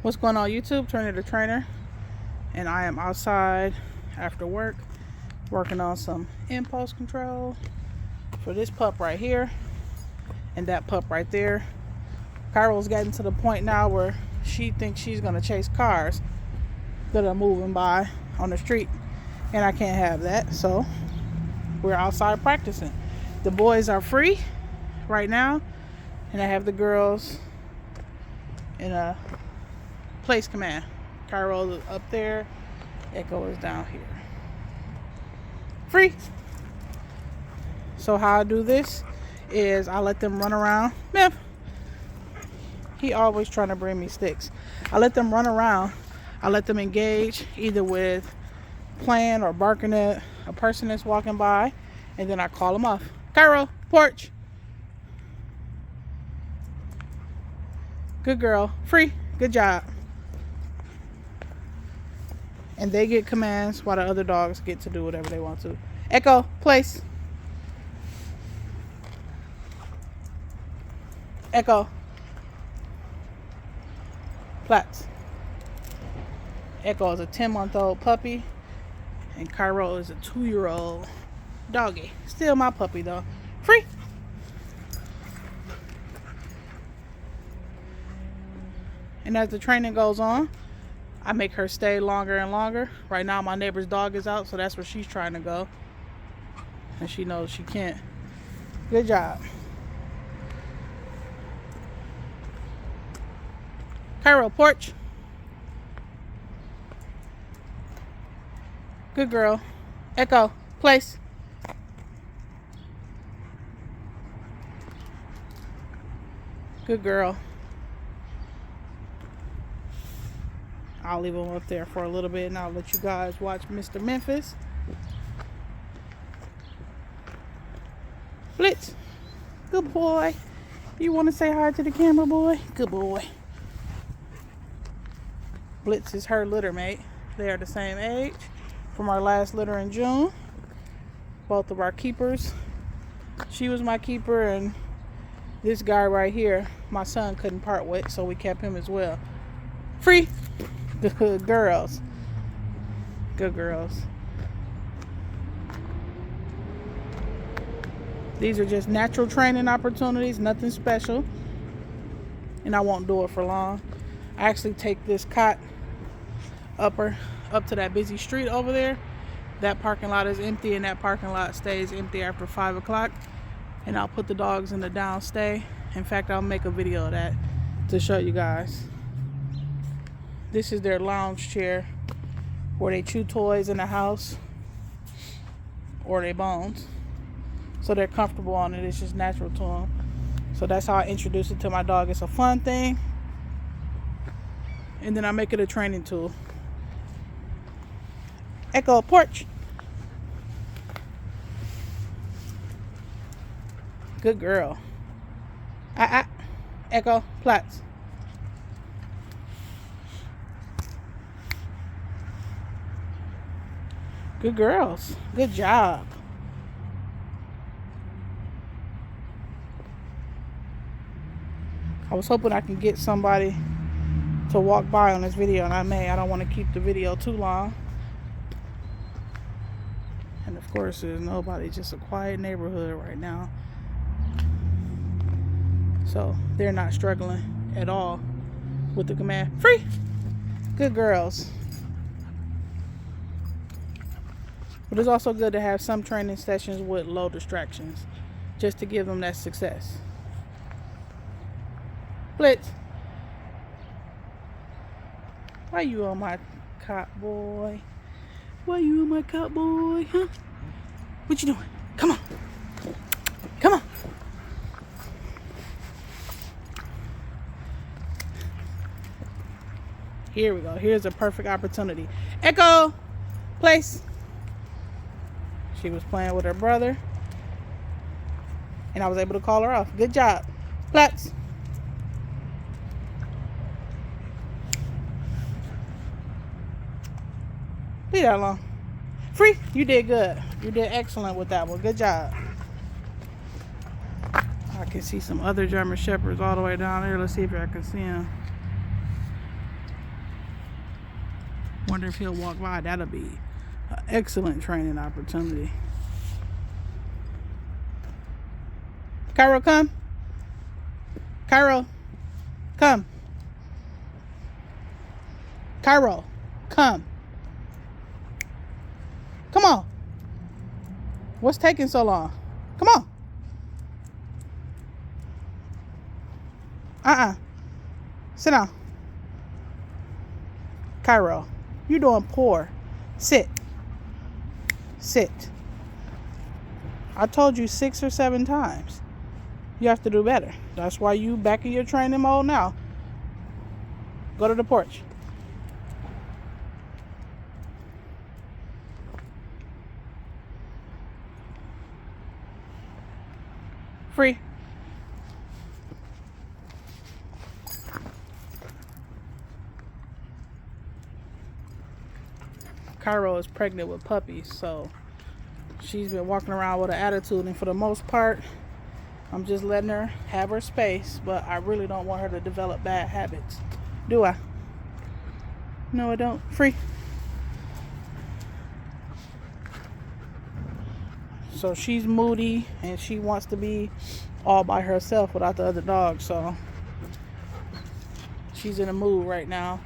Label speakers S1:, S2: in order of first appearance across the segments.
S1: What's going on YouTube? Turner the Trainer, and I am outside after work working on some impulse control for this pup right here and that pup right there. Kairo's getting to the point now where she thinks she's gonna chase cars that are moving by on the street, and I can't have that, so we're outside practicing. The boys are free right now, and I have the girls in a place command. Kairo is up there, Echo is down here. Free. So how I do this is I let them run around. Memphis, he always trying to bring me sticks. I let them run around. I let them engage either with playing or barking at a person that's walking by, and then I call them off. Kairo, porch. Good girl. Free. Good job. And they get commands while the other dogs get to do whatever they want to. Echo, place. Echo. Plats. Echo is a 10-month-old puppy, and Kairo is a 2-year-old doggy. Still my puppy though. Free. And as the training goes on, I make her stay longer and longer. Right now my neighbor's dog is out, so that's where she's trying to go, and she knows she can't. Good job. Kairo, porch. Good girl. Echo, place. Good girl. I'll leave him up there for a little bit, and I'll let you guys watch Mr. Memphis. Blitz. Good boy. You want to say hi to the camera, boy? Good boy. Blitz is her litter mate. They are the same age from our last litter in June. Both of our keepers. She was my keeper, and this guy right here, my son couldn't part with, so we kept him as well. Free. Good girls. Good girls. These are just natural training opportunities, nothing special. And I won't do it for long. I actually take this cot up to that busy street over there. That parking lot is empty, and that parking lot stays empty after 5 o'clock. And I'll put the dogs in the downstay. In fact, I'll make a video of that to show you guys. This is their lounge chair where they chew toys in the house or their bones. So they're comfortable on it. It's just natural to them. So that's how I introduce it to my dog. It's a fun thing. And then I make it a training tool. Echo, porch. Good girl. Echo, plats. Good girls. Good job. I was hoping I can get somebody to walk by on this video, and I may. I don't want to keep the video too long. And of course, there's nobody. Just a quiet neighborhood right now. So they're not struggling at all with the command. Free. Good girls. But it's also good to have some training sessions with low distractions, just to give them that success. Blitz. Why you on my cot, boy? Why you on my cot, boy? Huh? What you doing? Come on. Come on. Here we go. Here's a perfect opportunity. Echo, place. She was playing with her brother, and I was able to call her off. Good job. Plats. Leave that alone. Free. You did good. You did excellent with that one. Good job. can see some other German Shepherds all the way down there. Let's see if I can see them. Wonder if he'll walk by. That'll be an excellent training opportunity. Kairo, come. Kairo, come. Kairo, come. Come on. What's taking so long? Come on. Sit down. Kairo, you're doing poor. Sit. Sit. I told you 6 or 7 times. You have to do better. That's why you back in your training mode now. Go to the porch. Free. Kairo is pregnant with puppies, so she's been walking around with an attitude, and for the most part, I'm just letting her have her space, but I really don't want her to develop bad habits. Do I? No, I don't. Free. So she's moody, and she wants to be all by herself without the other dog, so she's in a mood right now.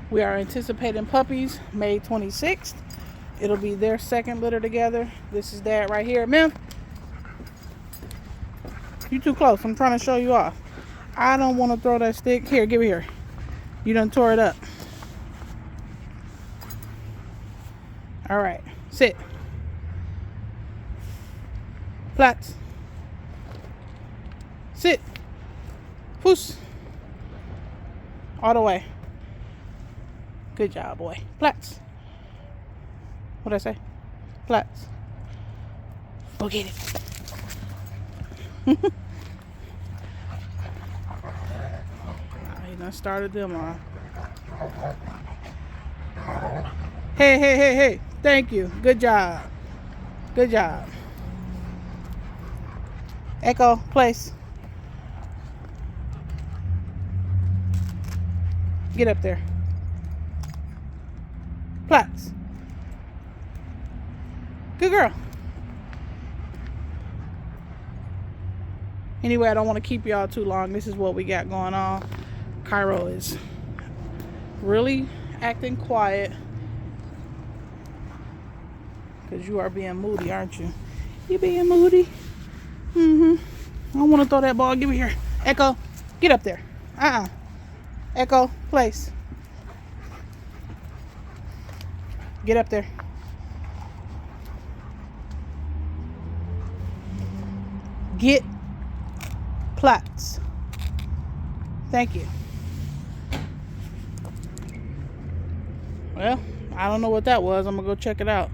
S1: We are anticipating puppies May 26th. It'll be their second litter together. This is Dad right here. Mem, you too close. I'm trying to show you off. I don't want to throw that stick. Here, give it here. You done tore it up. All right, sit. Flats. Sit. Foos. All the way. Good job, boy. Flats. What'd I say? Flats. Go get it. He done started them on. Hey, hey, hey, hey. Thank you. Good job. Good job. Echo, place. Get up there. Flats. Good girl. Anyway, I don't want to keep y'all too long. This is what we got going on. Kairo is really acting quiet because you are being moody, aren't you? You being moody? I don't want to throw that ball. Give me here. Echo, get up there. Echo, place. Get up there. Get Platts. Thank you. Well, I don't know what that was. I'm gonna go check it out.